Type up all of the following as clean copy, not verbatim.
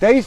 23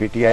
PTI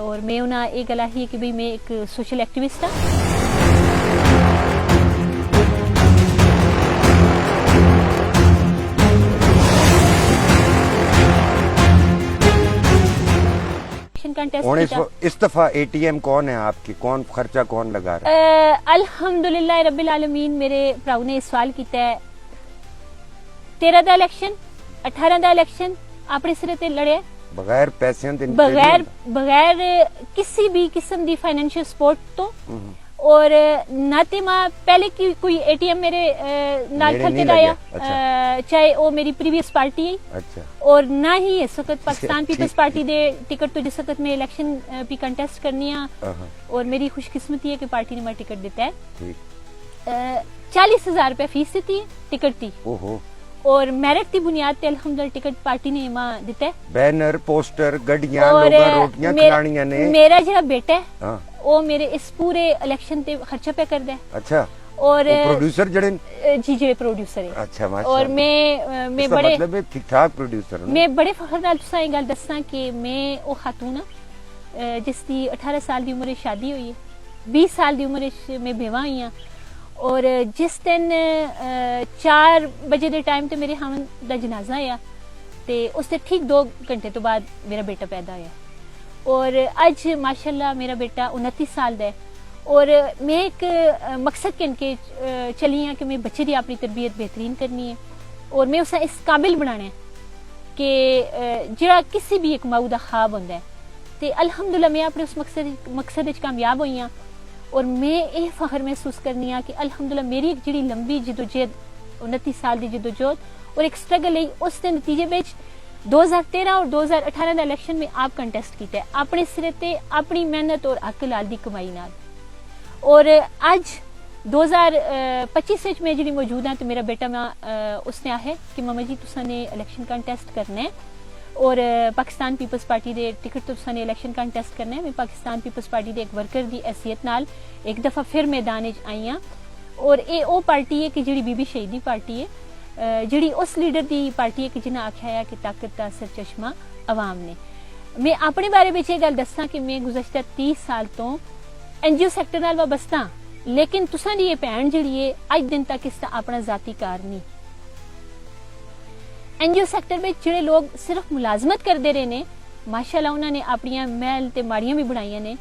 اور میں انہاں یہ گلا ہی کہ بھئی میں ایک سوشل ایکٹیوسٹ ہاں. اس دفعہ اے ٹی ایم کون ہے آپ کی, کون خرچہ کون لگا رہا ہے؟ الحمدللہ رب العالمین میرے پراؤ نے سوال کیتا ہے 13 دا الیکشن 18 دا الیکشن اپنے سرے تے لڑے بغیر پیسے بغیر کسی بھی قسم دی فائنینشیل سپورٹ تو, اور نہ تے ماں پہلے کی کوئی اے ٹی ایم میرے نال خرچے دایا, چاہے وہ میری پریویس پارٹی ہے, اور نہ ہی اس وقت پاکستان پیپلز پارٹی دے ٹکٹ تو جس وقت میں الیکشن بھی کنٹیسٹ کرنی ہے, اور میری خوش قسمتی ہے کہ پارٹی نے مجھے ٹکٹ دیتا ہے. 40,000 روپے فیس دیتی ہے ٹکٹ تھی, اور میرٹ کی بنیاد تے الحمدللہ ٹکٹ پارٹی نے ماں دیتا ہے. بینر پوسٹر گڈیاں لوگاں روٹیاں کھلانیاں نے. میرا جڑا بیٹا ہے وہ میرے اس پورے الیکشن تے خرچہ پہ کردا ہے. اچھا, اور پروڈیوسر جڑے جی جڑے پروڈیوسر ہے. اچھا اور میں بڑے مطلب ٹھیک ٹھاک پروڈیوسر ہوں. میں بڑے فخر نال تساں یہ گل دساں کہ میں وہ خاتون ہاں جس دی 18 سال دی عمر شادی ہوئی ہے, 20 سال دی عمر میں بیوہ ہوئی ہاں, اور جس دن 4 بجے دے ٹائم تے میرے ہمن دا جنازہ آیا تے اس سے ٹھیک 2 گھنٹے تو بعد میرا بیٹا پیدا ہویا, اور اج ماشاءاللہ میرا بیٹا 29 سال دا ہے. اور میں ایک مقصد کے چلی ہوں کہ میں بچے دی اپنی تربیت بہترین کرنی ہے, اور میں اسے اس قابل بنانا ہے کہ جڑا کسی بھی ایک ماؤ دا خواب ہوندا ہے, تے الحمدللہ میں اپنے اس مقصد وچ کامیاب ہوئی ہاں. اور میں یہ فخر محسوس کرنی ہاں کہ الحمدللہ میری ایک جڑی لمبی جدوجہد 29 سال دی جدوجہد اور ایک سٹرگل ہے, اس دے نتیجے وچ 2013 اور 2018 دا الیکشن میں آپ کنٹیسٹ کیتا ہے اپنے سرے تے اپنی محنت اور عقل نال دی کمائی نال. اور اج 2025 وچ میں جڑی موجود ہاں تے میرا بیٹا میں اس نے آہے کہ ماما جی تساں نے الیکشن کنٹیسٹ کرنا ہے, اور پاکستان پیپلز پارٹی دے ٹکٹ تو تساں نے الیکشن کنٹیسٹ کرنا ہے. میں پاکستان پیپلز پارٹی دے ایک ورکر دی حیثیت نال ایک دفعہ پھر میدان وچ آئی ہاں, اور اے او پارٹی ہے کہ جڑی بی بی شہیدی پارٹی ہے, جڑی اس لیڈر دی پارٹی ہے کہ جنہاں آکھیا ہے کہ طاقت دا سر چشمہ عوام نے. میں اپنے بارے وچ یہ گل دساں کہ میں گزشتہ 30 سال تو این جی او سیکٹر نال وابستہ, لیکن تساں دی یہ بہن جڑی ہے اج دن تک اس دا اپنا ذاتی کار نہیں. این جی او سیکٹر میں جڑے لوگ صرف ملازمت کردے رہے نے, ماشاءاللہ انہوں نے اپنی محل تے ماڑیاں بھی بنائیاں نے,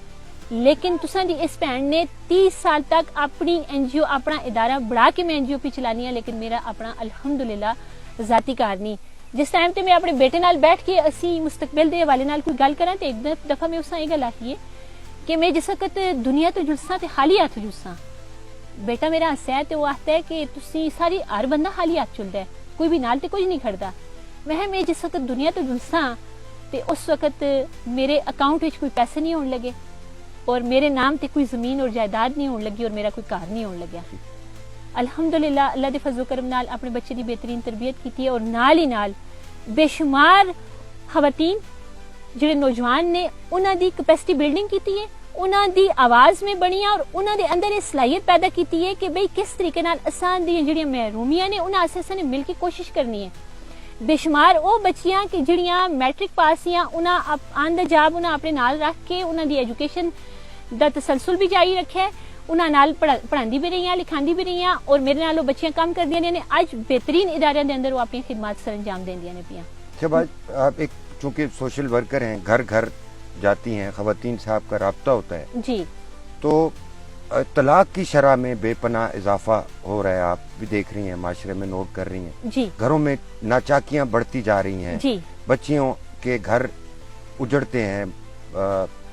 لیکن تساں دی اس بہن نے 30 سال تک اپنی این جی او اپنا ادارہ بڑھا کے میں این جی او پہ چلانی ہے, لیکن میرا اپنا الحمدللہ ذاتی کار نہیں. جس ٹائم تے میں اپنے بیٹے نال بیٹھ کے اسی مستقبل دے حوالے نال کوئی گل کراں تے ایک دفعہ میں اساں یہ گل آخی ہے کہ میں جس وقت دنیا تو جلساں تے خالی ہاتھ جلساں, بیٹا میرا ہسیا ہے تے وہ آختا ہے کہ تسی ساری ہر بندہ خالی ہاتھ چلدا ہے, کوئی بھی نال تے کچھ نہیں کھڑدا. میں جس وقت دنیا تو جلساں تے اس وقت میرے اکاؤنٹ وچ کوئی پیسے نہیں ہون لگے, اور میرے نام تے کوئی زمین اور جائیداد نہیں ہون لگی, اور میرا کوئی کار نہیں ہون لگیا. الحمدللہ اللہ دے فضل و کرم نال اپنے بچے دی بہترین تربیت کیتی ہے, اور نال ہی نال بے شمار خواتین جڑے نوجوان نے انہاں دی کیپیسٹی بلڈنگ کیتی ہے, انہاں دی آواز میں بنی ہے, اور انہاں دے اندر یہ صلاحیت پیدا کیتی ہے کہ بھئی کس طریقے نال اساں دی جڑیاں محرومیاں نے انہاں اساں نے مل کے کوشش کرنی ہے. بے شمار او بچیاں کہ جڑیاں میٹرک پاس ہیاں, انہاں آن دا جاب انہاں اپنے نال رکھ کے انہاں دی ایجوکیشن دا تسلسل بھی جاری رکھے, انہاں نال پڑھاندی بھی رہی ہیں, لکھاندی بھی رہی ہیں, اور میرے نال وہ بچیاں کام کر دیاں نے اج بہترین ادارے دے اندر وہ اپنی خدمات سر انجام دیندیاں نے پیاں. اچھا بات, آپ ایک چونکہ سوشل ورکر ہیں, گھر گھر جاتی ہیں, خواتین سے آپ کا رابطہ ہوتا ہے جی, تو طلاق کی شرح میں بے پناہ اضافہ ہو رہا ہے, آپ بھی دیکھ رہی ہیں, معاشرے میں نوٹ کر رہی ہیں جی, گھروں میں ناچاکیاں بڑھتی جا رہی ہیں جی, بچیوں کے گھر اجڑتے ہیں,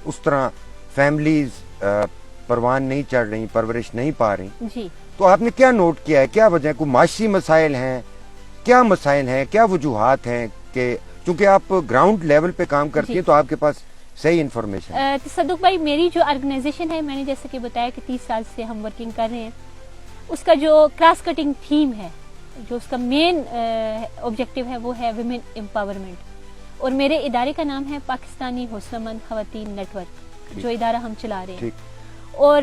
اس طرح فیملیز پروان نہیں چڑھ رہی, پرورش نہیں پا رہی جی. تو آپ نے کیا نوٹ کیا ہے, کیا وجہ, کوئی معاشی مسائل ہیں, کیا مسائل ہیں, کیا وجوہات ہیں کہ چونکہ آپ گراؤنڈ لیول پہ کام کرتی ہیں تو آپ کے پاس صحیح انفارمیشن. تصدق بھائی, میری جو آرگنائزیشن ہے, میں نے جیسے کہ بتایا کہ 30 سال سے ہم ورکنگ کر رہے ہیں, اس کا جو کراس کٹنگ تھیم ہے, جو اس کا مین آبجیکٹو ہے وہ ہے ویمن امپاورمنٹ, اور میرے ادارے کا نام ہے پاکستانی حوصلہ مند خواتین نیٹ ورک, جو ادارہ ہم چلا رہے ہیں. اور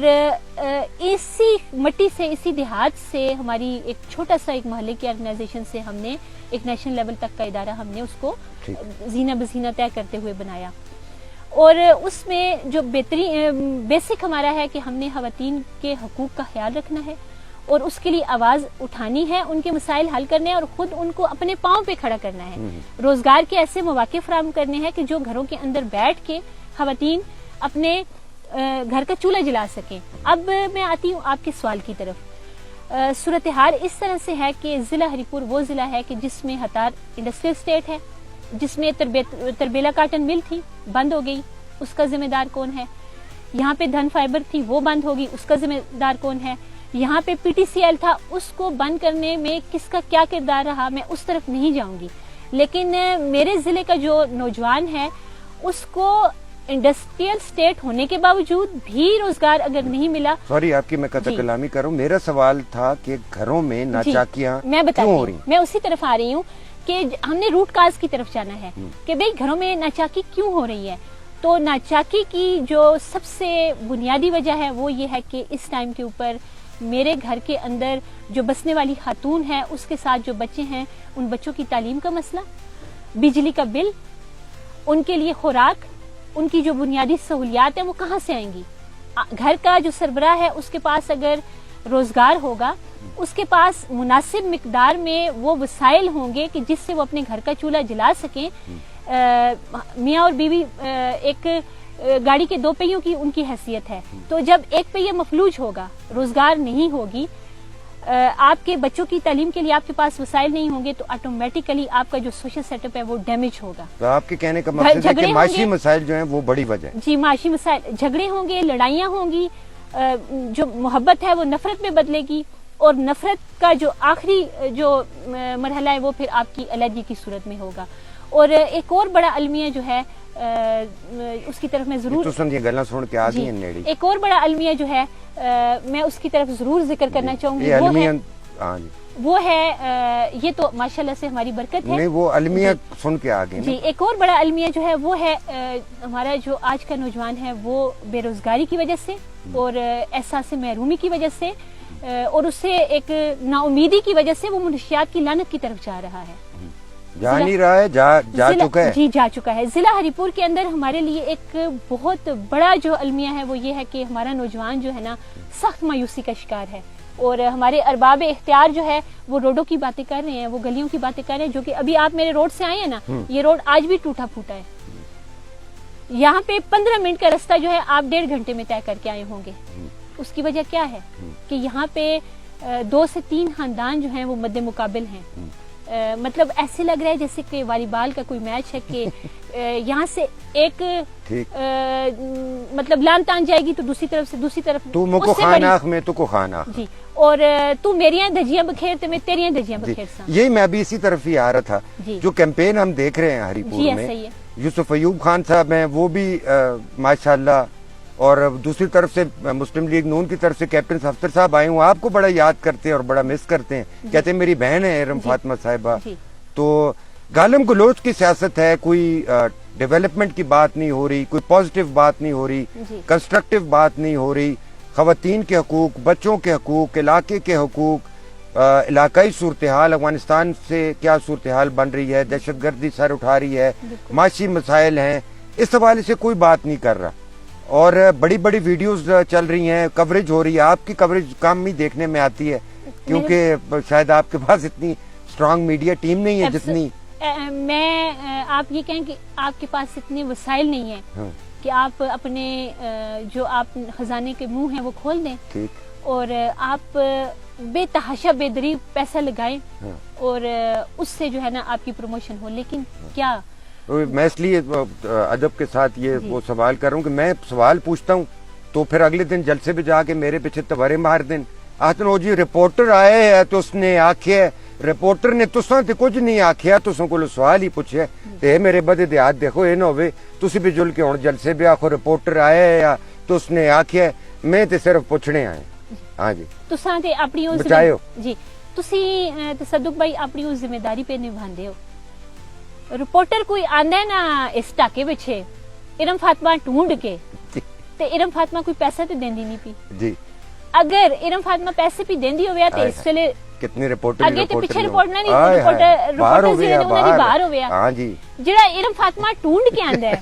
اسی مٹی سے, اسی دیہات سے, ہماری ایک چھوٹا سا ایک محلے کی آرگنائزیشن سے ہم نے ایک نیشنل لیول تک کا ادارہ ہم نے اس کو زینہ بزینہ طے کرتے ہوئے بنایا. اور اس میں جو بیسک ہمارا ہے کہ ہم نے خواتین کے حقوق کا خیال رکھنا ہے اور اس کے لیے آواز اٹھانی ہے، ان کے مسائل حل کرنے ہیں اور خود ان کو اپنے پاؤں پہ کھڑا کرنا ہے، روزگار کے ایسے مواقع فراہم کرنے ہیں کہ جو گھروں کے اندر بیٹھ کے خواتین اپنے گھر کا چولہا جلا سکیں۔ اب میں آتی ہوں آپ کے سوال کی طرف۔ صورتحال اس طرح سے ہے کہ ضلع ہری پور وہ ضلع ہے کہ جس میں ہتار انڈسٹریل اسٹیٹ ہے، جس میں تربیلا کاٹن مل تھی، بند ہو گئی، اس کا ذمہ دار کون ہے؟ یہاں پہ دھن فائبر تھی، وہ بند ہوگی، اس کا ذمہ دار کون ہے؟ یہاں پہ پی ٹی سی ایل تھا، اس کو بند کرنے میں کس کا کیا کردار رہا، میں اس طرف نہیں جاؤں گی، لیکن میرے ضلع کا جو نوجوان ہے اس کو انڈسٹریل اسٹیٹ ہونے کے باوجود بھی روزگار اگر نہیں ملا۔ سوری آپ کی میں قطع کلامی کروں، میرا سوال تھا کہ گھروں میں ناچاکیاں کیوں ہو رہی؟ میں اسی طرف آ رہی ہوں کہ ہم نے روٹ کاز کی طرف جانا ہے کہ بھئی گھروں میں ناچاکی کیوں ہو رہی ہے۔ تو ناچاکی کی جو سب سے بنیادی وجہ ہے وہ یہ ہے کہ اس ٹائم کے اوپر میرے گھر کے اندر جو بسنے والی خاتون ہے، اس کے ساتھ جو بچے ہیں، ان بچوں کی تعلیم کا مسئلہ، بجلی کا بل، ان کے لیے خوراک، ان کی جو بنیادی سہولیات ہیں وہ کہاں سے آئیں گی؟ گھر کا جو سربراہ ہے اس کے پاس اگر روزگار ہوگا، اس کے پاس مناسب مقدار میں وہ وسائل ہوں گے کہ جس سے وہ اپنے گھر کا چولہا جلا سکیں۔ میاں اور بیوی ایک گاڑی کے دو پہیوں کی ان کی حیثیت ہے، تو جب ایک پہیہ مفلوج ہوگا، روزگار نہیں ہوگی، آپ کے بچوں کی تعلیم کے لیے آپ کے پاس وسائل نہیں ہوں گے، تو آٹومیٹیکلی آپ کا جو سوشل سیٹ اپ ہے وہ ڈیمیج ہوگا۔ تو آپ کے کہنے کا مقصد ہے کہ معاشی مسائل جو ہیں وہ بڑی وجہ ہے؟ جی، معاشی مسائل، جھگڑے ہوں گے، لڑائیاں ہوں گی، جو محبت ہے وہ نفرت میں بدلے گی، اور نفرت کا جو آخری جو مرحلہ ہے وہ پھر آپ کی علیحدگی کی صورت میں ہوگا۔ اور ایک اور بڑا المیہ جو ہے اس کی طرف میں ضرور ایک اور بڑا المیہ جو ہے میں اس کی طرف ضرور ذکر کرنا چاہوں گی، وہ ہے یہ تو ماشاءاللہ سے ہماری برکت ہے، وہ المیہ سن کے آگے جی۔ ایک اور بڑا المیہ جو ہے وہ ہے ہمارا جو آج کا نوجوان ہے وہ بے روزگاری کی وجہ سے اور احساس محرومی کی وجہ سے اور اس سے ایک نا امیدی کی وجہ سے وہ منشیات کی لعنت کی طرف جا رہا ہے، جا نہیں رہا ہے، جا چکا ہے، جی جا چکا ہے۔ ضلع ہری پور کے اندر ہمارے لیے ایک بہت بڑا جو المیہ ہے وہ یہ ہے کہ ہمارا نوجوان جو ہے نا سخت مایوسی کا شکار ہے، اور ہمارے ارباب اختیار جو ہے وہ روڈوں کی باتیں کر رہے ہیں، وہ گلیوں کی باتیں کر رہے ہیں، جو کہ ابھی آپ میرے روڈ سے آئے ہیں نا، یہ روڈ آج بھی ٹوٹا پھوٹا ہے، یہاں پہ 15 منٹ کا رستہ جو ہے آپ 1.5 گھنٹے میں طے کر کے آئے ہوں گے۔ اس کی وجہ کیا ہے کہ یہاں پہ 2 سے 3 خاندان جو ہیں وہ مد مقابل ہیں، مطلب ایسے لگ رہا ہے جیسے کہ والی بال کا کوئی میچ ہے کہ یہاں سے ایک مطلب لان تان جائے گی تو دوسری طرف تو مکو خاناخ میں تو کو خاناخ، جی، اور تو میریاں دھجیاں بخیر تے میں تیریاں دھجیاں بخیر سا۔ یہی میں ابھی اسی طرف ہی آ رہا تھا، جو کیمپین ہم دیکھ رہے ہیں ہری پور میں، یوسف ایوب خان صاحب ہیں، وہ بھی ماشاءاللہ، اور دوسری طرف سے مسلم لیگ نون کی طرف سے کیپٹن صفدر صاحب آئے ہوں، آپ کو بڑا یاد کرتے ہیں اور بڑا مس کرتے ہیں، کہتے ہیں میری بہن ہے ارم فاطمہ صاحبہ۔ تو گالم گلوچ کی سیاست ہے، کوئی ڈیولپمنٹ کی بات نہیں ہو رہی، کوئی پازیٹیو بات نہیں ہو رہی، کنسٹرکٹیو بات نہیں ہو رہی، خواتین کے حقوق، بچوں کے حقوق، علاقے کے حقوق، علاقائی صورتحال، افغانستان سے کیا صورتحال بن رہی ہے، دہشت گردی سر اٹھا رہی ہے، معاشی مسائل ہیں، اس حوالے سے کوئی بات نہیں کر رہا، اور بڑی بڑی ویڈیوز چل رہی ہیں، کوریج ہو رہی ہے، آپ کی کوریج کم ہی دیکھنے میں آتی ہے کیونکہ شاید آپ کے پاس اتنی اسٹرانگ میڈیا ٹیم نہیں ہے جتنی میں آپ یہ کہیں کہ آپ کے پاس اتنے وسائل نہیں ہیں کہ آپ اپنے جو آپ خزانے کے منہ ہیں وہ کھول دیں اور آپ بے تحاشا بے دریغ پیسہ لگائیں اور اس سے جو ہے نا آپ کی پروموشن ہو، لیکن کیا میں اس لیے ادب کے ساتھ یہ وہ سوال کر رہا ہوں کہ میں سوال پوچھتا ہوں تو پھر اگلے دن جلسے پہ جا کے میرے پیچھے تبارے مار دیں، آتن جی رپورٹر آئے ہے تو اس نے آکھیا، رپورٹر نے تساں تے کچھ نہیں آکھیا، تساں کو سوال ہی پوچھے تے میرے بدے دیہات دیکھو یہ نہ ہوئے تسی بھی جل کے ہن جلسے پہ آخو رپورٹر آئے یا تو اس نے آکھیا، میں تے صرف پوچھنے آئے۔ ہاں جی تساں تے اپنی بچائیو جی، تسی تصدق بھائی اپنی ذمہ داری پہ نبھاندے ہو۔ رپورٹر کوئی آندا ہے نا اس ٹاکے پچھے ارم فاطمہ ڈھونڈ کے تے ارم فاطمہ کوئی پیسہ تے دیندی نہیں پی جی، اگر ارم فاطمہ پیسے بھی دیندی ہویا تے اس ویلے کتنے رپورٹر اگے تے پیچھے رپورٹ نہ رپورٹر باہر ہویا، ہاں جی، جڑا ارم فاطمہ ڈھونڈ کے آندا ہے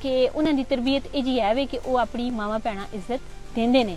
ਕਿ ਉਹਨਾਂ ਦੀ ਤਰਬੀਅਤ ਇਹ ਜੀ ਹੈ ਵੇ ਕਿ ਉਹ ਆਪਣੀ ਮਾਵਾਂ ਭੈਣਾਂ ਇੱਜ਼ਤ ਦਿੰਦੇ ਨੇ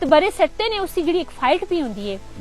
ਤਬਰੇ ਸੱਟਦੇ ਨੇ ਉਸਦੀ ਜਿਹੜੀ ਇੱਕ ਫਾਈਟ ਵੀ ਹੁੰਦੀ ਹੈ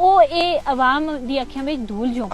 ਉਹ ਇਹ ਆਵਾਮ ਦੀ ਅੱਖਾਂ ਵਿੱਚ ਧੂਲ ਜੋ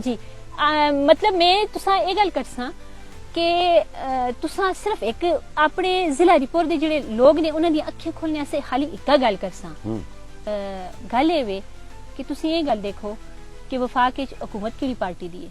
ਜੀ ਮਤਲਬ ਮੈਂ ਤੁਸਾਂ ਇਹ ਗੱਲ ਕਰਸਾਂ ਕਿ ਤੁਸਾਂ ਸਿਰਫ ਇੱਕ ਆਪਣੇ ਜ਼ਿਲ੍ਹਾ ਰਿਪੋਰਟ ਦੇ ਜਿਹੜੇ ਲੋਕ ਨੇ ਉਹਨਾਂ ਦੀਆਂ ਅੱਖਾਂ ਖੋਲਣ ਵਾਸਤੇ ਖਾਲੀ ਇੱਕਾ ਗੱਲ ਕਰਸਾਂ ਗੱਲ ਇਹ ਵੇ ਕਿ ਤੁਸੀਂ ਇਹ ਗੱਲ ਦੇਖੋ ਕਿ ਵਫਾਕ ਵਿੱਚ ਹਕੂਮਤ ਕਿਹੜੀ ਪਾਰਟੀ ਦੀ ਹੈ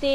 ਤੇ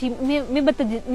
ਜੀ ਮੈਂ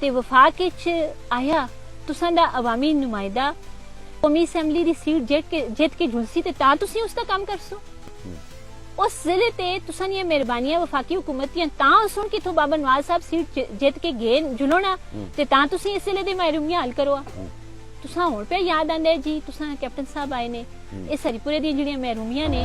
ਤੇ ਵਫਾਕ ਵਿੱਚ ਆਇਆ ਤੁਸਾਂ ਦਾ ਆਵਾਮੀ ਨੁਮਾਇੰਦਾ ਕੌਮੀ ਅਸੈਂਬਲੀ ਦੀ ਸੀਟ ਜਿੱਤ ਕੇ ਜੁਲਸੀ ਤੇ ਤਾਂ ਤੁਸੀਂ ਉਸ ਦਾ ਕੰਮ ਕਰਸੋ ਉਸ ਜ਼ਿਲ੍ਹੇ ਤੇ ਤੁਸਾਂ ਦੀਆਂ ਮਿਹਰਬਾਨੀਆਂ ਵਫਾਕੀ ਹੁਕੂਮਤ ਦੀਆਂ ਤਾਂ ਸੁਣ ਕਿ ਤੋਂ ਬਾਬਾ ਨਵਾਜ਼ ਸਾਹਿਬ ਸੀਟ ਜਿੱਤ ਕੇ ਗਏ ਜੁਲਣਾ ਤੇ ਤਾਂ ਤੁਸੀਂ ਇਸ ਜ਼ਿਲ੍ਹੇ ਦੇ ਮਹਿਰੂਮੀਆਂ ਹੱਲ ਕਰੋ ਤੁਸਾਂ ਹੁਣ ਪਿਆ ਯਾਦ ਆਂਦਾ ਜੀ ਤੁਸਾਂ ਕੈਪਟਨ ਸਾਹਿਬ ਆਏ ਨੇ ਇਹ ਸਰੀਪੁਰੇ ਦੀਆਂ ਜਿਹੜੀਆਂ ਮਹਿਰੂਮੀਆਂ ਨੇ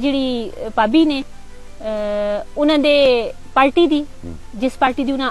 ਜਿਹੜੀ ਭਾਬੀ ਨੇ ਉਹਨਾਂ ਦੇ ਪਾਰਟੀ ਦੀ ਜਿਸ ਪਾਰਟੀ ਦੀ ਉਹਨਾਂ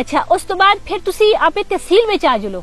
ਅੱਛਾ ਉਸ ਤੋਂ ਬਾਅਦ ਫਿਰ ਤੁਸੀਂ ਆਪੇ ਤਹਿਸੀਲ ਵਿੱਚ ਆ ਜਲੋ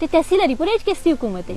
ਤੇ ਤਹਿਸੀਲ ਹਰੀਪੁਰੇ ਚ ਕਿਸ ਦੀ ਹੁਕੂਮਤ ਹੈ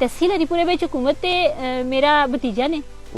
ਤਹਿਸੀਲ ਹਰੀਪੁਰੇ ਵਿੱਚ ਹੁਕੂਮਤ ਤੇ ਮੇਰਾ ਭਤੀਜਾ ਨੇ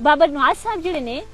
ਬਾਬਰ ਨਵਾਜ਼ ਸਾਹਿਬ ਜਿਹੜੇ ਨੇ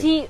ਜੀ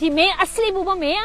ਜੀ ਮੈਂ ਅਸਲੀ ਬੂਬਾ ਮੈਂ ਆ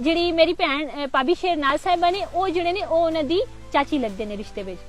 ਜਿਹੜੀ ਮੇਰੀ ਭੈਣ ਭਾਬੀ ਸ਼ੇਰਨਾਜ਼ ਸਾਹਿਬਾ ਨੇ ਉਹ ਜਿਹੜੇ ਨੇ ਉਹ ਉਹਨਾਂ ਦੀ ਚਾਚੀ ਲੱਗਦੇ ਨੇ ਰਿਸ਼ਤੇ ਵਿੱਚ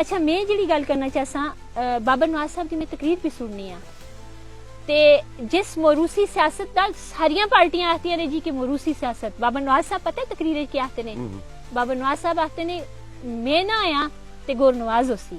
ਅੱਛਾ ਮੈਂ ਜਿਹੜੀ ਗੱਲ ਕਰਨਾ ਚਾਹਸਾਂ ਬਾਬਰ ਨਵਾਜ਼ ਸਾਹਿਬ ਦੀ ਮੈਂ ਤਕਰੀਰ ਵੀ ਸੁਣਨੀ ਆ ਤੇ ਜਿਸ ਮੋਰੂਸੀ ਸਿਆਸਤ ਦਾ ਸਾਰੀਆਂ ਪਾਰਟੀਆਂ ਆਖਦੀਆਂ ਨੇ ਜੀ ਕਿ ਮੋਰੂਸੀ ਸਿਆਸਤ ਬਾਬਰ ਨਵਾਜ਼ ਸਾਹਿਬ ਪਤਾ ਹੈ ਤਕਰੀਰ ਵਿੱਚ ਕੀ ਆਖਦੇ ਨੇ ਬਾਬਰ ਨਵਾਜ਼ ਸਾਹਿਬ ਆਖਦੇ ਨੇ ਮੈਂ ਨਾ ਆਇਆ ਤੇ ਗੌਰ ਨਵਾਜ਼ ਹੋਸੀ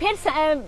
ਫਿਰ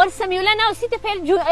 ਔਰ ਸਮੀਉਲਾ ਨਾ ਹੋਸੀ ਤੇ ਫਿਰ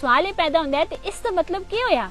ਸਵਾਲ ਇਹ ਪੈਦਾ ਹੁੰਦਾ ਹੈ ਤੇ ਇਸ ਦਾ ਮਤਲਬ ਕੀ ਹੋਇਆ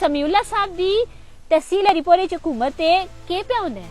ਸਮੀਉਲਾ ਸਾਹਿਬ ਦੀ ਤਹਿਸੀਲ ਹਰੀਪੁਰੇ ਚ ਹਕੂਮਤ ਤੇ ਕੀ ਪਿਆ ਹੁੰਦਾ ਹੈ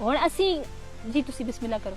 ਹੁਣ ਅਸੀਂ ਜੀ ਤੁਸੀਂ ਬਿਸਮਿਲ੍ਲਾ ਕਰੋ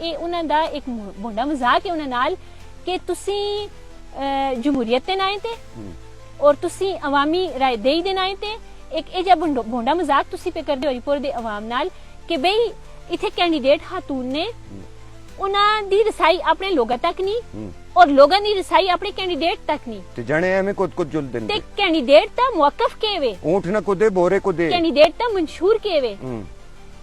ਇਹ ਉਹਨਾਂ ਦਾ ਇੱਕ ਬੋਂਡਾ ਮਜ਼ਾਕ ਹੈ ਉਹਨਾਂ ਨਾਲ ਕਿ ਤੁਸੀਂ ਜਮਹੂਰੀਅਤ ਦੇ ਨਾਂ ਤੇ ਔਰ ਤੁਸੀਂ ਆਵਾਮੀ ਰਾਇਦੇਹੀ ਦੇ ਨਾਂ ਤੇ ਇੱਕ ਇਹ ਜਿਹਾ ਬੋਂਡਾ ਮਜ਼ਾਕ ਤੁਸੀਂ ਪੇ ਕਰਦੇ ਹੋ ਹਰੀਪੁਰ ਦੇ ਆਵਾਮ ਨਾਲ ਕਿ ਬਈ ਇੱਥੇ ਕੈਂਡੀਡੇਟ ਖਾਤੂਨ ਨੇ ਉਹਨਾਂ ਦੀ ਰਸਾਈ ਆਪਣੇ ਲੋਕਾਂ ਤੱਕ ਨਹੀਂ ਔਰ ਲੋਕਾਂ ਦੀ ਰਸਾਈ ਆਪਣੇ ਕੈਂਡੀਡੇਟ ਤੱਕ ਨਹੀਂ ਤੇ ਜਣੇ ਐਵੇਂ ਕੁਝ ਜੁਲ ਦਿੰਦੇ ਤੇ ਕੈਂਡੀਡੇਟ ਤਾਂ ਮੌਕਫ ਕਿਵੇਂ ਊਂਠ ਨਾ ਕੁਦੇ ਬੋਰੇ ਕੁਦੇ ਕੈਂਡੀਡੇਟ ਤਾਂ ਮਨਸ਼ੂਰ ਕਿਵੇਂ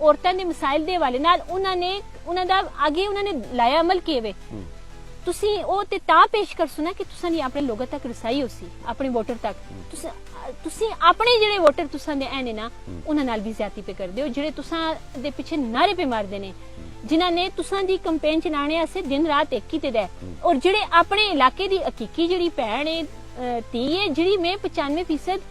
ਔਰਤਾਂ ਦੇ ਮਸਾਇਲ ਦੇ ਹਵਾਲੇ ਨਾਲ ਉਹਨਾਂ ਦਾ ਅੱਗੇ ਉਹਨਾਂ ਨੇ ਲਾਇਆ ਅਮਲ ਕੀਵੇ ਤੁਸੀਂ ਉਹ ਤੇ ਤਾਂ ਪੇਸ਼ ਕਰ ਸੁਣਾ ਕਿ ਤੁਸੀਂ ਆਪਣੇ ਲੋਕਾਂ ਤੱਕ ਰਸਾਈ ਹੋ ਸੀ ਆਪਣੇ ਵੋਟਰ ਤੱਕ ਤੁਸੀਂ ਆਪਣੇ ਜਿਹੜੇ ਵੋਟਰ ਤੁਸੀਂ ਦੇ ਐਨੇ ਨਾ ਉਹਨਾਂ ਨਾਲ ਵੀ ਜ਼ਿਆਦਤੀ ਪੇ ਕਰਦੇ ਹੋ ਜਿਹੜੇ ਤੁਸੀਂ ਦੇ ਪਿੱਛੇ ਨਾਰੇ ਪੇ ਮਾਰਦੇ ਨੇ ਜਿਨ੍ਹਾਂ ਨੇ ਤੁਸੀਂ ਦੀ ਕੈਂਪੇਨ ਚਲਾਣੇ ਆਸੇ ਦਿਨ ਰਾਤ ਇੱਕ ਕੀਤੇ ਦਾ ਔਰ ਜਿਹੜੇ ਆਪਣੇ ਇਲਾਕੇ ਦੀ ਹਕੀਕੀ ਜਿਹੜੀ ਭੈਣ ਹੈ ਧੀ ਹੈ ਜਿਹੜੀ ਮੈਂ 95%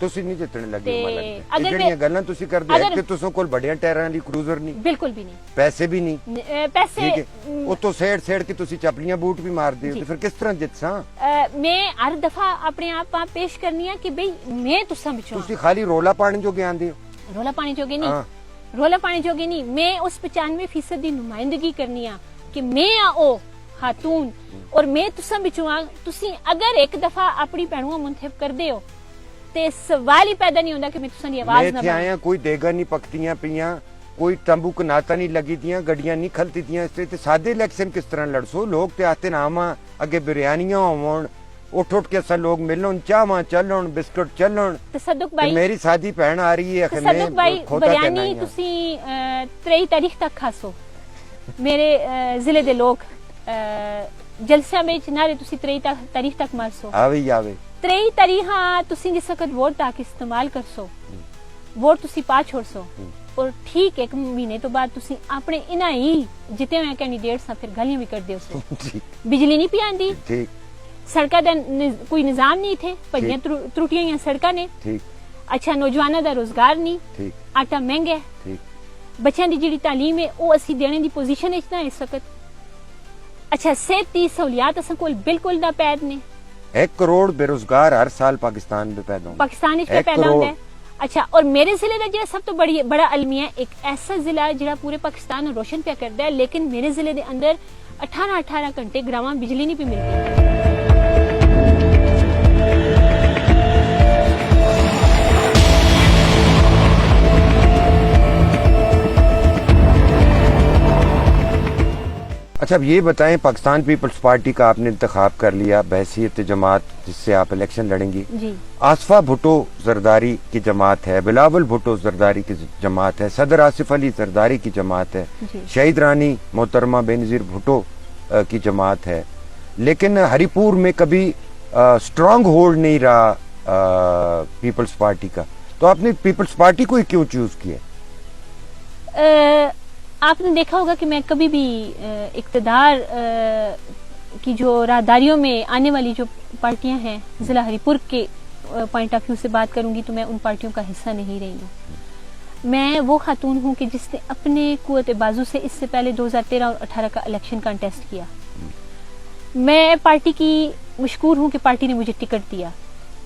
ਤੁਸੀਂ ਨਹੀਂ ਜਿੱਤਣ ਲੱਗੇ ਮਤਲਬ ਜਿਹੜੀਆਂ ਗੱਲਾਂ ਤੁਸੀਂ ਕਰਦੇ ਹੋ ਕਿ ਤੁਸੀਂ ਕੋਲ ਵੱਡੀਆਂ ਟਾਇਰਾਂ ਵਾਲੀ ਕਰੂਜ਼ਰ ਨਹੀਂ ਬਿਲਕੁਲ ਵੀ ਨਹੀਂ ਪੈਸੇ ਵੀ ਨਹੀਂ ਪੈਸੇ ਉਤੋਂ ਸੇੜ ਕੇ ਤੁਸੀਂ ਚਪਲੀਆਂ ਬੂਟ ਵੀ ਮਾਰਦੇ ਹੋ ਤੇ ਫਿਰ ਕਿਸ ਤਰ੍ਹਾਂ ਜਿੱਤਸਾਂ ਮੈਂ ਹਰ ਦਫਾ ਆਪਣੇ ਆਪ ਪੇਸ਼ ਕਰਨੀ ਆ ਕਿ ਬਈ ਮੈਂ ਤੁਸਾਂ ਵਿੱਚੋਂ ਤੁਸੀਂ ਖਾਲੀ ਰੋਲਾ ਪਾਣੀ ਜੋਗੇ ਆਂਦੇ ਹੋ ਰੋਲਾ ਪਾਣੀ ਜੋਗੇ ਨਹੀਂ ਮੈਂ ਉਸ 95% ਦੀ ਨੁਮਾਇੰਦਗੀ ਕਰਨੀ ਆ ਕਿ ਮੈਂ ਆ ਉਹ ਖਾਤੂਨ ਔਰ ਮੈਂ ਤੁਸਾਂ ਵਿੱਚੋਂ ਆ ਤੁਸੀਂ ਅਗਰ ਇੱਕ ਦਫਾ ਆਪਣੀ ਭੈਣੂਆਂ ਮੁੰਤਖਬ ਕਰਦੇ ਹੋ ਤੇ ਸਵਾਲ ਹੀ ਪੈਦਾ ਨਹੀਂ ਹੁੰਦਾ ਕਿ ਮੈਂ ਤੁਸਾਂ ਦੀ ਆਵਾਜ਼ ਨਾ ਆਇਆ ਕੋਈ ਦੇਗਾ ਨਹੀਂ ਪੱਕਤੀਆਂ ਪਈਆਂ ਕੋਈ ਤੰਬੂ ਕਨਾਤਾ ਨਹੀਂ ਲੱਗੀ ਦੀਆਂ ਗੱਡੀਆਂ ਨਹੀਂ ਖਲਤੀ ਦੀਆਂ ਇਸ ਤੇ ਸਾਦੇ ਇਲੈਕਸ਼ਨ ਕਿਸ ਤਰ੍ਹਾਂ ਲੜਸੋ ਲੋਕ ਤੇ ਆਤੇ ਨਾਮਾਂ ਅੱਗੇ ਬਿਰਿਆਨੀਆਂ ਹੋਵਣ ਉੱਠ ਕੇ ਅਸਾਂ ਲੋਕ ਮਿਲਣ ਚਾਹਾਂ ਚੱਲਣ ਬਿਸਕੁਟ ਚੱਲਣ ਤਸੱਦੁਕ ਭਾਈ ਮੇਰੀ ਸਾਦੀ ਭੈਣ ਆ ਰਹੀ ਹੈ ਤਸੱਦੁਕ ਭਾਈ ਬਿਰਿਆਨੀ ਤੁਸੀਂ 23 ਤਾਰੀਖ ਤੱਕ ਖਾਸੋ ਮੇਰੇ ਜ਼ਿਲ੍ਹੇ ਦੇ ਲੋਕ ਜਲਸਿਆਂ ਵਿੱਚ ਨਾਰੇ ਤੁਸੀਂ 23 ਤਾਰੀਖ ਤੱਕ ਮਾਰਸੋ ਆਵੇ 23 ਤਾਰੀਖਾਂ ਤੁਸੀਂ ਜਿਸ ਵਕਤ ਵੋਟ ਤੱਕ ਇਸਤੇਮਾਲ ਕਰਸੋ ਵੋਟ ਤੁਸੀਂ ਪਾ ਛੋੜਸੋ ਔਰ ਠੀਕ ਇੱਕ ਮਹੀਨੇ ਤੋਂ ਬਾਅਦ ਤੁਸੀਂ ਆਪਣੇ ਇਨਾਂ ਹੀ ਜਿੱਤੇ ਹੋਏ ਕੈਂਡੀਡੇਟਸ ਨਾਲ ਫਿਰ ਗਾਲੀਆਂ ਵੀ ਕਰਦੇ ਹੋ ਬਿਜਲੀ ਨਹੀਂ ਪਿਆਂਦੀ ਠੀਕ ਸੜਕਾਂ ਦਾ ਕੋਈ ਨਿਜ਼ਾਮ ਨਹੀਂ ਥੇ ਭਈਆਂ ਤਰੁੱਟੀਆਂ ਸੜਕਾਂ ਨੇ ਠੀਕ اچھا نوجوانوں دا روزگار نہیں, ٹھیک آٹا مہنگا ہے, ٹھیک بچوں دی جڑی تعلیم ہے وہ اسی دینے دی پوزیشن وچ نہ اس وقت. اچھا صحت دی سہولیات اساں کول بالکل نہ پید نے. 1 کروڑ بے روزگار ہر سال پاکستان میں پیدا ہوں پاکستان وچ پیدا ہوندا ہے. اچھا اور میرے ضلع کا جڑا سب تو بڑا المیہ ایک ایسا ضلع جڑا پورے پاکستان کو روشن پیا کرتا ہے, لیکن میرے ضلع دے اندر 18 گھنٹے گراواں بجلی نہیں پی ملتی. اچھا اب یہ بتائیں, پاکستان پیپلز پارٹی کا آپ نے انتخاب کر لیا بحیثیت جماعت جس سے آپ الیکشن لڑیں گی. جی آصفہ بھٹو زرداری کی جماعت ہے, بلاول بھٹو زرداری کی جماعت ہے, صدر آصف علی زرداری کی جماعت ہے, جی شہید رانی محترمہ بینظیر بھٹو کی جماعت ہے, لیکن ہری پور میں کبھی سٹرانگ ہولڈ نہیں رہا پیپلز پارٹی کا, تو آپ نے پیپلز پارٹی کو ہی کیوں چوز کیا؟ آپ نے دیکھا ہوگا کہ میں کبھی بھی اقتدار کی جو راہداریوں میں آنے والی جو پارٹیاں ہیں ضلع ہری پور کے پوائنٹ آف ویو سے بات کروں گی تو میں ان پارٹیوں کا حصہ نہیں رہی ہوں. میں وہ خاتون ہوں کہ جس نے اپنے قوت بازو سے اس سے پہلے 2013 اور 18 کا الیکشن کانٹیسٹ کیا. میں پارٹی کی مشکور ہوں کہ پارٹی نے مجھے ٹکٹ دیا.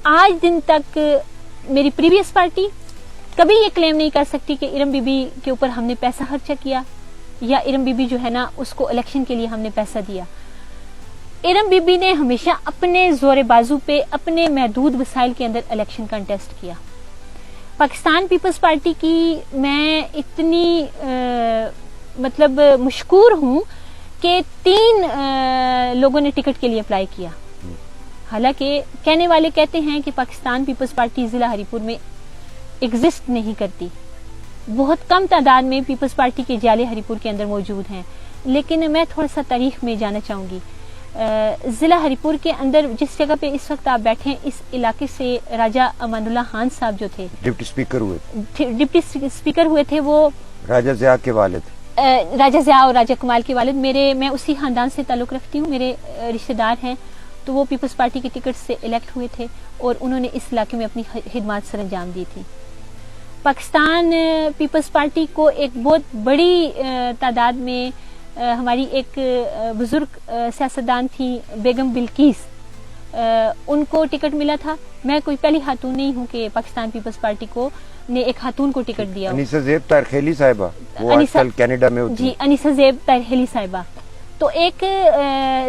آج دن تک میری پریویس پارٹی کبھی یہ کلیم نہیں کر سکتی کہ ارم بی بی کے اوپر ہم نے پیسہ خرچہ کیا یا ارم بی بی جو ہے نا اس کو الیکشن کے لیے ہم نے پیسہ دیا. ارم بی بی نے ہمیشہ اپنے زور بازو پہ اپنے محدود وسائل کے اندر الیکشن کانٹیسٹ کیا. پاکستان پیپلز پارٹی کی میں اتنی مطلب مشکور ہوں کہ 3 لوگوں نے ٹکٹ کے لیے اپلائی کیا. حالانکہ کہنے والے کہتے ہیں کہ پاکستان پیپلز پارٹی ضلع ہری پور میں ایگزسٹ نہیں کرتی, بہت کم تعداد میں پیپلز پارٹی کے جالے ہری پور کے اندر موجود ہیں. لیکن میں تھوڑا سا تاریخ میں جانا چاہوں گی. ضلع ہری پور کے اندر جس جگہ پہ اس وقت آپ بیٹھے ہیں اس علاقے سے راجہ امان اللہ خان صاحب جو تھے ڈپٹی اسپیکر ہوئے تھے, وہ راجہ ضیاء کے والد, راجہ ضیاء اور راجہ کمال کے والد. میں اسی خاندان سے تعلق رکھتی ہوں, میرے رشتہ دار ہیں, تو وہ پیپلز پارٹی کے ٹکٹ سے الیکٹ ہوئے تھے اور انہوں نے اس علاقے میں اپنی خدمات سر انجام دی تھی. پاکستان پیپلز پارٹی کو ایک بہت بڑی تعداد میں ہماری ایک بزرگ سیاستدان تھی بیگم بلقیس, ان کو ٹکٹ ملا تھا. میں کوئی پہلی خاتون نہیں ہوں کہ پاکستان پیپلز پارٹی کو نے ایک خاتون کو ٹکٹ دیا. انیسہ زیب ترخیلی صاحبہ, وہ آج کل کینیڈا میں ہوتی ہیں. جی انیسہ زیب ترخیلی صاحبہ. تو ایک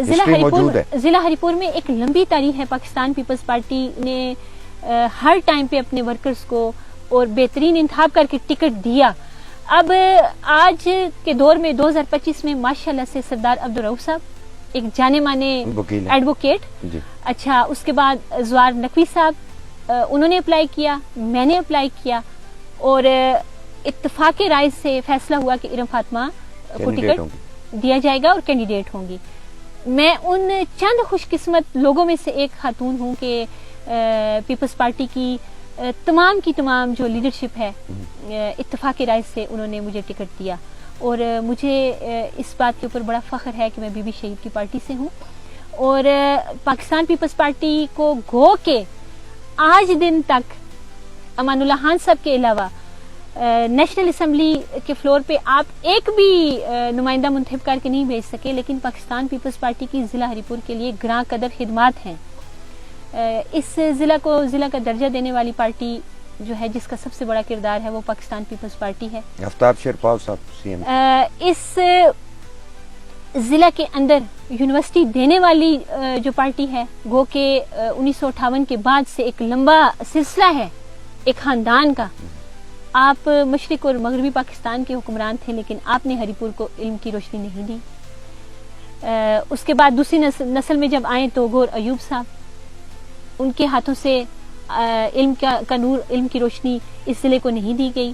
ضلع ہری پور میں ایک لمبی تاریخ ہے. پاکستان پیپلز پارٹی نے ہر ٹائم پہ اپنے ورکرز کو اور بہترین انتخاب کر کے ٹکٹ دیا. اب آج کے دور میں 2025 میں ماشاءاللہ سے سردار عبدالرؤف صاحب ایک جانے مانے ایڈوکیٹ, اچھا اس کے بعد زوار نقوی صاحب انہوں نے اپلائی کیا, میں نے اپلائی کیا, اور اتفاق رائے سے فیصلہ ہوا کہ ارم فاطمہ کو ٹکٹ دیا جائے گا اور کینڈیڈیٹ ہوں گی. میں ان چند خوش قسمت لوگوں میں سے ایک خاتون ہوں کہ پیپلز پارٹی کی تمام کی تمام جو لیڈرشپ ہے اتفاق رائے سے انہوں نے مجھے ٹکٹ دیا. اور مجھے اس بات کے اوپر بڑا فخر ہے کہ میں بی بی شہید کی پارٹی سے ہوں. اور پاکستان پیپلز پارٹی کو گو کے آج دن تک امان اللہ خان صاحب کے علاوہ نیشنل اسمبلی کے فلور پہ آپ ایک بھی نمائندہ منتخب کر کے نہیں بھیج سکے, لیکن پاکستان پیپلز پارٹی کی ضلع ہری پور کے لیے گراں قدر خدمات ہیں. اس ضلع کو ضلع کا درجہ دینے والی پارٹی جو ہے جس کا سب سے بڑا کردار ہے وہ پاکستان پیپلز پارٹی ہے. آفتاب شیرپاؤ صاحب سی ایم. اس ضلع کے اندر یونیورسٹی دینے والی جو پارٹی ہے گو کہ 1958 کے بعد سے ایک لمبا سلسلہ ہے ایک خاندان کا. آپ مشرق اور مغربی پاکستان کے حکمران تھے, لیکن آپ نے ہری پور کو علم کی روشنی نہیں دی. اس کے بعد دوسری نسل میں جب آئیں تو گور ایوب صاحب, ان کے ہاتھوں سے علم کا نور, علم کی روشنی اس ضلع کو نہیں دی گئی.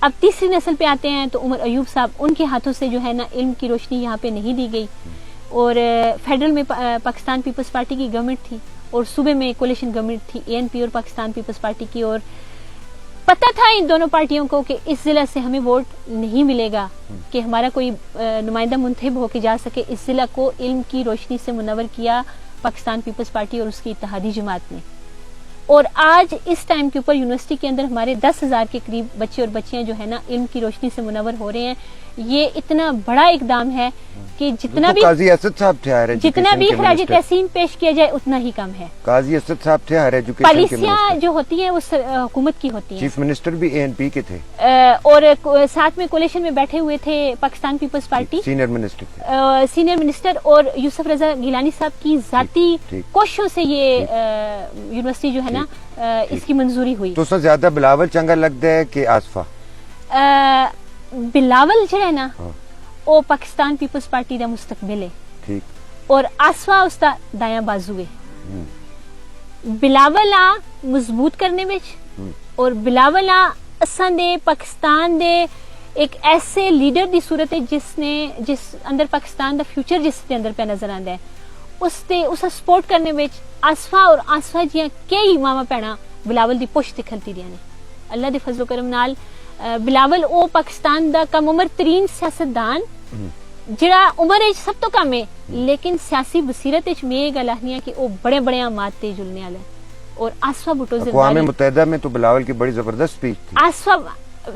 اب تیسری نسل پہ آتے ہیں تو عمر ایوب صاحب, ان کے ہاتھوں سے جو ہے نا علم کی روشنی یہاں پہ نہیں دی گئی. اور فیڈرل میں پاکستان پیپلز پارٹی کی گورنمنٹ تھی اور صوبے میں کولیشن گورنمنٹ تھی ANP اور پاکستان پیپلز پارٹی کی, اور پتہ تھا ان دونوں پارٹیوں کو کہ اس ضلع سے ہمیں ووٹ نہیں ملے گا کہ ہمارا کوئی نمائندہ منتخب ہو کے جا سکے. اس ضلع کو علم کی روشنی سے منور کیا پاکستان پیپلز پارٹی اور اس کی اتحادی جماعت نے. اور آج اس ٹائم کے اوپر یونیورسٹی کے اندر ہمارے 10,000 کے قریب بچے اور بچیاں جو ہے نا علم کی روشنی سے منور ہو رہے ہیں. یہ اتنا بڑا اقدام ہے کہ جتنا بھی قاضی اسد صاحب تھے ہائر جتنا بھی ایجوکیشن کے خراج منسٹر. تحسین پیش کیا جائے اتنا ہی کم ہے. قاضی اسد صاحب تھے ہائر ایجوکیشن کے پالیسیاں منسٹر. جو ہوتی ہیں وہ حکومت کی ہوتی ہیں. چیف منسٹر بھی ANP کے تھے. اور ساتھ میں کولیشن میں بیٹھے ہوئے تھے Pakistan Peoples Party senior minister تھے. سینئر منسٹر اور یوسف رضا گیلانی صاحب کی ذاتی ٹھیک. کوششوں سے یہ یونیورسٹی جو ہے نا اس کی منظوری ہوئی. تو اس سے زیادہ بلاول چنگا لگتا ہے کہ آصفہ؟ بلاول جو ہے نا ہاں. وہ پاکستان پیپلز پارٹی دا مستقبل ہے ٹھیک. اور آصفہ اس دا دایاں بازو ہے. بلاول آ مضبوط کرنے وچ اور بلاول آ اساں دے پاکستان دے ایک ایسے لیڈر دی صورت ہے جس اندر پاکستان دا فیوچر جس دے اندر پہ نظر آندا ہے اس سپورٹ کرنے وچ آصفہ اور آصفہ جیاں کئی ماما پینا بلاول دی پشت کھلتی دیاں نے. اللہ دے فضل و کرم نال بلاول او پاکستان دا کم عمر ترین سیاستدان جڑا عمر وچ سب تو کم ہے لیکن سیاسی بصیرت وچ میں گل آخنی ہے کہ او بڑے بڑے آمات تے جلنے والا ہے. اور آصفہ بھٹو اقوام زرداری متحدہ میں تو بلاول کی بڑی زبردست اسپیچ تھی. آصفہ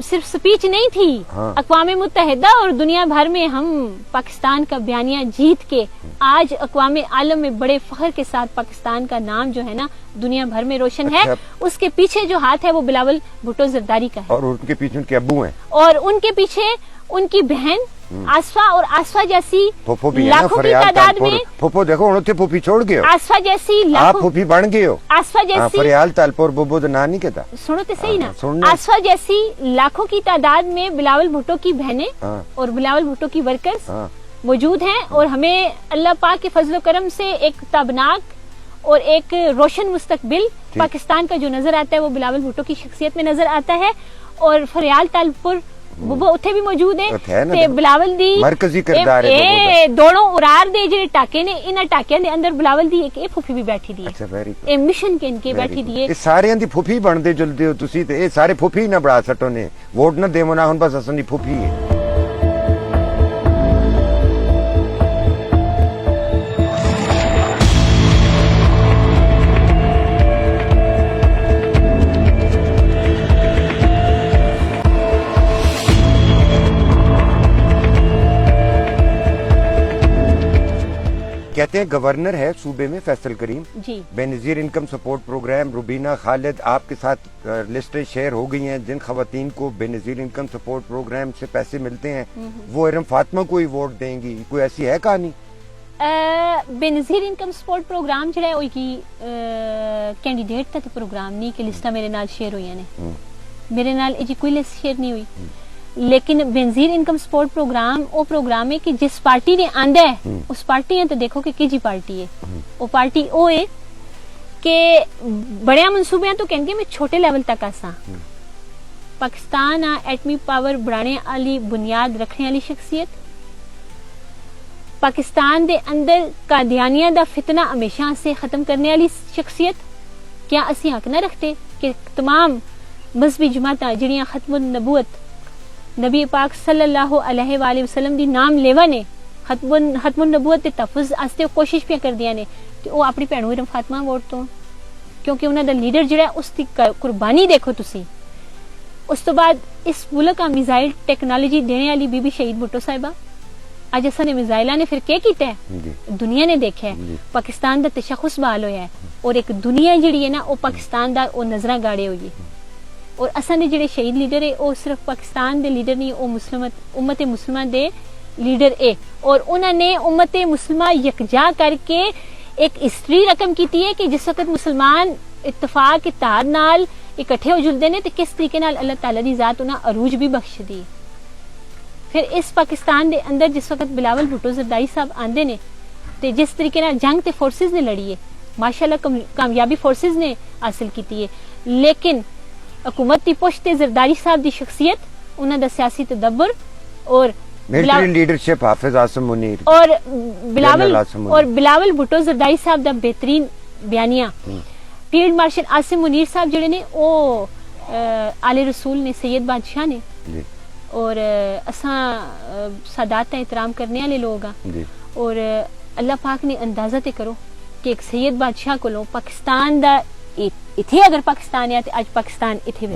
صرف سپیچ نہیں تھی. ہاں. اقوام متحدہ اور دنیا بھر میں ہم پاکستان کا بیانیہ جیت کے آج اقوام عالم میں بڑے فخر کے ساتھ پاکستان کا نام جو ہے نا دنیا بھر میں روشن ہے. اس کے پیچھے جو ہاتھ ہے وہ بلاول بھٹو زرداری کا ہے اور ان کے پیچھے ان کے ابو ہیں اور ان کے پیچھے ان کی بہن آصفہ اور آصفہ جیسی پھوپھو بھی ہے نا لاکھوں کی فریال تعداد تالپور. میں پھوپھو دیکھو ہن تے پھوپھی چھوڑ گئے ہو. آصفہ جیسی آپ لاکھوں پھوپھی بن گئے ہو. آصفہ جیسی فریال تالپور بوبو دا نام نہیں کہتا. سنو تو صحیح نا. سننا. آصفہ جیسی لاکھوں کی تعداد میں بلاول بھٹو کی بہنیں ہاں. اور بلاول بھٹو کی ورکرز ہاں. موجود ہیں اور ہمیں اللہ پاک کے فضل و کرم سے ایک تابناک اور ایک روشن مستقبل پاکستان کا جو نظر آتا ہے وہ بلاول بھٹو کی شخصیت میں نظر آتا ہے. اور فریال تالپور وہ اتھے بھی موجود ہے تے بلاول دی مرکزی کردار ہے. دونوں ارار دے جڑے ٹاکے نے انہاں ٹاکیاں دے اندر بلاول دی ایک پھوپھی بھی بیٹھی دی ہے. اچھا ویری گڈ. اے مشن کے ان کے بیٹھی دی ہے. یہ سارے دی پھوپھی بندے جلدی ہو تسی تے اے سارے پھوپھی نہ بڑا سٹو نے ووٹ نہ دیو نہ ہن بس اسن دی پھوپھی ہے. کہتے ہیں گورنر ہے صوبے میں فیصل کریم جی بے نظیر انکم سپورٹ پروگرام. روبینہ خالد آپ کے ساتھ لسٹیں شیئر ہو گئی ہیں جن خواتین کو بے نظیر انکم سپورٹ پروگرام سے پیسے ملتے ہیں وہ ارم فاطمہ کو ہی ووٹ دیں گی. کوئی ایسی ہے کہانی؟ بے نظیر انکم سپورٹ پروگرام جڑا ہے وہ کی کینڈیڈیٹ تک پروگرام نہیں کہ لسٹاں میرے نال شیئر ہوئی نے. میرے نال جی کوئی لسٹ شیئر نہیں ہوئی لیکن بے نظیر انکم سپورٹ پروگرام وہ پروگرام ہے کہ جس پارٹی نے آندا ہے اس پارٹی ہے تو دیکھو کہ کی جی پارٹی ہے. وہ پارٹی وہ ہے کہ بڑے منصوبے تو کہیں گے میں چھوٹے لیول تک آساں. پاکستان ایٹمی پاور بڑھانے والی بنیاد رکھنے والی شخصیت. پاکستان دے اندر قادیانیہ دا فتنہ ہمیشہ سے ختم کرنے والی شخصیت. کیا اسی حق نہ رکھتے کہ تمام مذہبی جماعتاں جڑیاں ختم النبوت نبی پاک صلی اللہ علیہ وآلہ وسلم دی نام لیوا نے ختم النبوت دے تحفظ واسطے کوشش پہ کر دیا نے کہ وہ اپنی بھینوں ارم فاطمہ ووٹ تو کیونکہ انہاں دا لیڈر جڑا ہے اس دی قربانی دیکھو تسی. اس تو بعد اس ملک کا میزائل ٹیکنالوجی دینے والی بی بی شہید بھٹو صاحبہ اج اساں نے میزائلاں نے پھر کیا کیتا ہے دنیا نے دیکھا ہے. پاکستان دا تشخص بحال ہویا ہے اور ایک دنیا جڑی ہے نا وہ پاکستان دا وہ نظراں گاڑے ہوئی ہے. اور اساں دے جڑے شہید لیڈر ہے وہ صرف پاکستان دے لیڈر نہیں وہ امت مسلمہ دے لیڈر ہے اور انہوں نے امت مسلمہ یکجا کر کے ایک ہسٹری رقم کیتی ہے کہ جس وقت مسلمان اتفاق اتحاد نال اکٹھے ہو جلدے نے تے کس طریقے نال اللہ تعالی دی ذات انہاں عروج بھی بخش دی. پھر اس پاکستان دے اندر جس وقت بلاول بھٹو زرداری صاحب آندے نے تے جس طریقے نال جنگ تے فورسز نے لڑی ہے ماشاءاللہ کامیابی فورسز نے حاصل کیتی ہے. لیکن حکومت دی پشت زرداری صاحب دی شخصیت انہاں دا سیاسی تدبر اور ملٹری لیڈرشپ حافظ عاصم منیر اور بلاول بھٹو زرداری صاحب دا بہترین بیانیہ. فیلڈ مارشل عاصم منیر صاحب جڑے نے او آل رسول نے سید بادشاہ نے اور اساں سادات کا احترام کرنے والے لوگ ہاں اور اللہ پاک نے اندازہ تے کرو کہ ایک سید بادشاہ کولوں پاکستان دا ਇੱਥੇ ਅਗਰ ਪਾਕਿਸਤਾਨ ਹੈ ਤੇ ਅੱਜ ਪਾਕਿਸਤਾਨ ਇੱਥੇ ਵੇ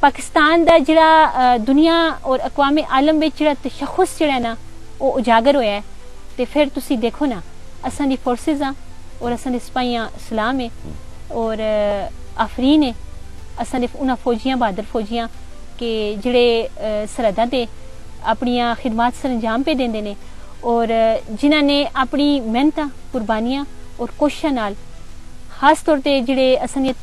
ਪਾਕਿਸਤਾਨ ਦਾ ਜਿਹੜਾ ਦੁਨੀਆ ਔਰ ਅਕਵਾਮੇ ਆਲਮ ਵਿੱਚ ਜਿਹੜਾ ਤਸ਼ਖੁਸ ਜਿਹੜਾ ਨਾ ਉਹ ਉਜਾਗਰ ਹੋਇਆ ਹੈ। ਤੇ ਫਿਰ ਤੁਸੀਂ ਦੇਖੋ ਨਾ ਅਸਾਂ ਦੀ ਫੋਰਸਿਸ ਆ ਔਰ ਅਸਾਂ ਦੇ ਸਿਪਾਹੀਆਂ ਸਲਾਮ ਹੈ ਔਰ ਆਫਰੀਨ ਹੈ ਅਸਾਂ ਦੇ ਉਹਨਾਂ ਫੌਜੀਆਂ ਬਹਾਦਰ ਫੌਜੀਆਂ ਕਿ ਜਿਹੜੇ ਸਰਹੱਦਾਂ ਤੇ ਆਪਣੀਆਂ ਖਿਦਮਤ ਸਰੰਜਾਮ ਪੇ ਦਿੰਦੇ ਨੇ ਔਰ ਜਿਨ੍ਹਾਂ ਨੇ ਆਪਣੀ ਮਿਹਨਤਾਂ ਕੁਰਬਾਨੀਆਂ ਔਰ ਕੋਸ਼ਿਸ਼ਾਂ ਨਾਲ ਖਾਸ ਤੌਰ ਤੇ ਜਿਹੜੇ ਅਸਾਂ ਦੀਆਂ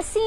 ਅਸੀਂ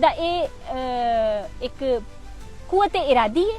ਦਾ ਇਹ ਇੱਕ ਕੁਵਤ ਇਰਾਦੀ ਹੈ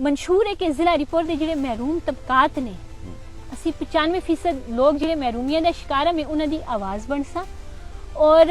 ਮਨਸ਼ੂਰ ਹੈ ਕਿ ਜ਼ਿਲ੍ਹਾ ਰਿਪੋਰਟ ਦੇ ਜਿਹੜੇ ਮਹਿਰੂਮ ਤਬਕਾਤ ਨੇ ਅਸੀਂ 95% ਲੋਕ ਜਿਹੜੇ ਮਹਿਰੂਮੀਆਂ ਦਾ ਸ਼ਿਕਾਰ ਹਨ ਉਹਨਾਂ ਦੀ ਆਵਾਜ਼ ਬਣ ਸਾਂ ਔਰ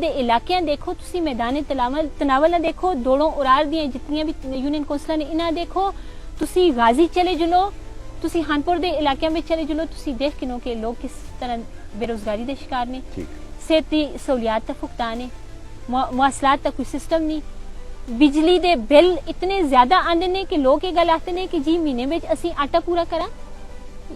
ਦੇ ਇਲਾਕਿਆਂ ਦੇਖੋ ਤੁਸੀਂ ਮੈਦਾਨ ਤਨਾਵਲ ਦੇਖੋ ਦੋੜੋਂ ਉਰਾਰ ਦੀਆਂ ਜਿੰਨੀਆਂ ਵੀ ਯੂਨੀਅਨ ਕੌਂਸਲਾਂ ਨੇ ਇਹਨਾਂ ਦੇਖੋ ਤੁਸੀਂ ਗਾਜ਼ੀ ਚਲੇ ਜਲੋ ਤੁਸੀਂ ਖਾਨਪੁਰ ਦੇ ਇਲਾਕਿਆਂ ਵਿੱਚ ਚਲੇ ਜਲੋ ਤੁਸੀਂ ਦੇਖ ਕਿਨੋ ਕਿ ਲੋਕ ਕਿਸ ਤਰ੍ਹਾਂ ਬੇਰੋਜ਼ਗਾਰੀ ਦੇ ਸ਼ਿਕਾਰ ਨੇ ਸਿਹਤ ਦੀ ਸਹੂਲੀਅਤ ਦਾ ਭੁਗਤਾਨ ਹੈ ਮੁਆਸਲਾਤ ਦਾ ਕੋਈ ਸਿਸਟਮ ਨਹੀਂ ਬਿਜਲੀ ਦੇ ਬਿੱਲ ਇਤਨੇ ਜ਼ਿਆਦਾ ਆਉਂਦੇ ਨੇ ਕਿ ਲੋਕ ਇਹ ਗੱਲ ਆਖਦੇ ਨੇ ਕਿ ਜੀ ਮਹੀਨੇ ਵਿੱਚ ਅਸੀਂ ਆਟਾ ਪੂਰਾ ਕਰਾਂ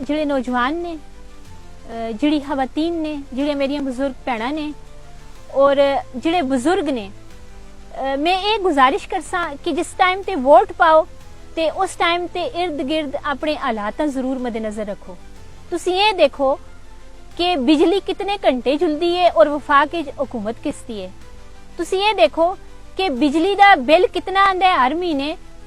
ਜਿਹੜੇ ਨੌਜਵਾਨ ਨੇ ਜਿਹੜੀ ਖਵਾਤੀਨ ਨੇ ਜਿਹੜੇ ਮੇਰੀਆਂ ਬਜ਼ੁਰਗ ਭੈਣਾਂ ਨੇ ਔਰ ਜਿਹੜੇ ਬਜ਼ੁਰਗ ਨੇ ਮੈਂ ਇਹ ਗੁਜ਼ਾਰਿਸ਼ ਕਰਸਾਂ ਕਿ ਜਿਸ ਟਾਈਮ ਤੇ ਵੋਟ ਪਾਓ ਤੇ ਉਸ ਟਾਈਮ ਤੇ ird gird ਆਪਣੇ ਹਾਲਾਤਾਂ ਜ਼ਰੂਰ ਮੱਦੇਨਜ਼ਰ ਰੱਖੋ। ਤੁਸੀਂ ਇਹ ਦੇਖੋ ਕਿ ਬਿਜਲੀ ਕਿਤਨੇ ਘੰਟੇ ਜੁਲਦੀ ਹੈ ਔਰ ਵਫਾਕ ਵਿੱਚ ਹਕੂਮਤ ਕਿਸ ਦੀ ਹੈ। ਤੁਸੀਂ ਇਹ ਦੇਖੋ ਕਿ ਬਿਜਲੀ ਦਾ ਬਿੱਲ ਕਿਤਨਾ ਆਂਦਾ ਹੈ ਹਰ ਮਹੀਨੇ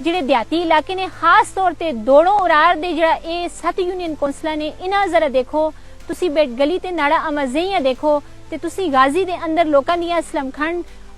ਜਿਹੜੇ ਦਿਹਾਤੀ ਇਲਾਕੇ ਨੇ ਖਾਸ ਤੌਰ ਤੇ ਦੋੜੋਂ ਉਰਾਰ ਦੇ ਜਿਹੜਾ ਇਹ 7 ਯੂਨੀਅਨ ਕੌਂਸਲਾਂ ਨੇ ਇਹਨਾਂ ਜ਼ਰਾ ਦੇਖੋ ਤੁਸੀਂ ਗਲੀ ਤੇ ਨਾੜਾ ਅਮਜ਼ਈਆਂ ਦੇਖੋ ਤੇ ਤੁਸੀਂ ਗਾਜ਼ੀ ਦੇ ਅੰਦਰ ਲੋਕਾਂ ਦੀਆਂ ਸਲਮਖੰਡ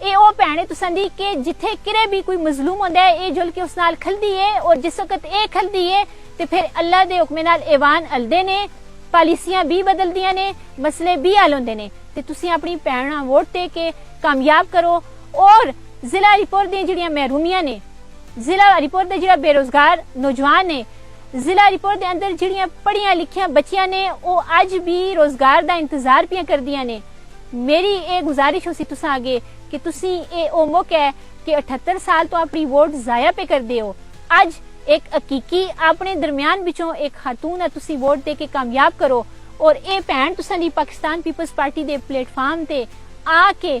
ਇਹ ਉਹ ਭੈਣ ਹੈ ਤੁਸਾਂ ਦੀ ਕਿ ਜਿੱਥੇ ਕਿਰੇ ਵੀ ਕੋਈ ਮਜ਼ਲੂਮ ਹੁੰਦਾ ਹੈ ਇਹ ਜੁਲ ਕੇ ਉਸ ਨਾਲ ਖਲਦੀ ਹੈ ਔਰ ਜਿਸ ਵਕਤ ਇਹ ਖਲਦੀ ਹੈ ਤੇ ਫਿਰ ਅੱਲਾ ਦੇ ਹੁਕਮ ਨਾਲ ਈਵਾਨ ਹਲਦੇ ਨੇ ਪਾਲਿਸੀਆਂ ਵੀ ਬਦਲਦੀਆਂ ਨੇ ਮਸਲੇ ਵੀ ਹੱਲ ਹੁੰਦੇ ਨੇ ਤੇ ਤੁਸੀਂ ਆਪਣੀ ਭੈਣ ਨਾਲ ਵੋਟ ਦੇ ਕੇ ਕਾਮਯਾਬ ਕਰੋ ਔਰ ਜ਼ਿਲ੍ਹਾ ਹਰੀਪੁਰ ਦੀਆਂ ਜਿਹੜੀਆਂ ਮਹਿਰੂਮੀਆਂ ਨੇ ਜ਼ਿਲ੍ਹਾ ਹਰੀਪੁਰ ਦੇ ਜਿਹੜਾ ਬੇਰੋਜ਼ਗਾਰ ਨੌਜਵਾਨ ਨੇ ਜ਼ਿਲ੍ਹਾ ਹਰੀਪੁਰ ਦੇ ਅੰਦਰ ਜਿਹੜੀਆਂ ਪੜ੍ਹੀਆਂ ਲਿਖੀਆਂ ਬੱਚੀਆਂ ਨੇ ਉਹ ਅੱਜ ਵੀ ਰੋਜ਼ਗਾਰ ਦਾ ਇੰਤਜ਼ਾਰ ਪਿਆ ਕਰਦੀਆਂ ਨੇ। ਮੇਰੀ ਇਹ ਗੁਜ਼ਾਰਿਸ਼ ਹੋਸੀ ਤੁਸਾਂ ਅੱਗੇ ਕਿ ਤੁਸੀਂ ਇਹ ਉਹ ਮੌਕਾ ਹੈ ਕਿ 78 ਸਾਲ ਤੋਂ ਆਪਣੀ ਵੋਟ ਜ਼ਾਇਆ ਪੇ ਕਰਦੇ ਹੋ ਅੱਜ ਇੱਕ ਹਕੀਕੀ ਆਪਣੇ ਦਰਮਿਆਨ ਵਿੱਚੋਂ ਇੱਕ ਖਾਤੂਨ ਹੈ ਤੁਸੀਂ ਵੋਟ ਦੇ ਕੇ ਕਾਮਯਾਬ ਕਰੋ ਔਰ ਇਹ ਭੈਣ ਤੁਸਾਂ ਦੀ ਪਾਕਿਸਤਾਨ ਪੀਪਲਸ ਪਾਰਟੀ ਦੇ ਪਲੇਟਫਾਰਮ ਤੇ ਆ ਕੇ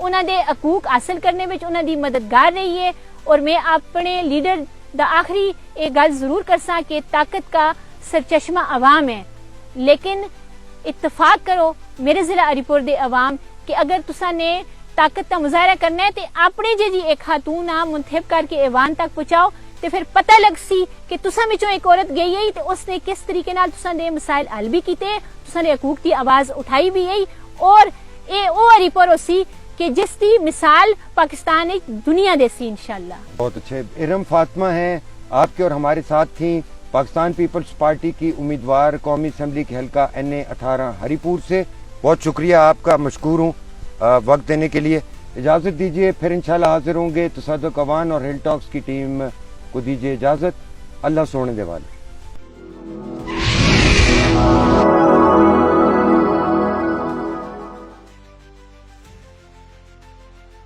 انہاں دے حقوق حاصل کرنے وچ انہاں دی مددگار رہی ہے. اور میں اپنے لیڈر دا آخری ایک گل ضرور کرساں کہ طاقت کا سرچشمہ عوام ہے، لیکن اتفاق کرو میرے ضلع ہری پور دے عوام کہ اگر تساں نے طاقت کا مظاہرہ کرنا ہے تے اپنے جی ایک خاتون آ منتخب کر کے ایوان تک پہنچاؤ تے پھر پتہ لگ سی کہ تساں وچوں ایک عورت گئی ہے تے اس نے کس طریقے نال تساں دے مسائل حل بھی کیتے، تساں نے حقوق دی آواز اٹھائی بھی ہے. اور اے او ہری پور سی کہ جس دی مثال پاکستان دنیا دے سی انشاءاللہ. بہت اچھے. ارم فاطمہ ہیں آپ کے اور ہمارے ساتھ تھیں، پاکستان پیپلز پارٹی کی امیدوار قومی اسمبلی کے حلقہ NA 18 ہری پور سے. بہت شکریہ آپ کا، مشکور ہوں وقت دینے کے لیے. اجازت دیجیے، پھر انشاءاللہ حاضر ہوں گے. تصدق اوان اور ہل ٹاکس کی ٹیم کو دیجیے اجازت. اللہ سونے دے والے.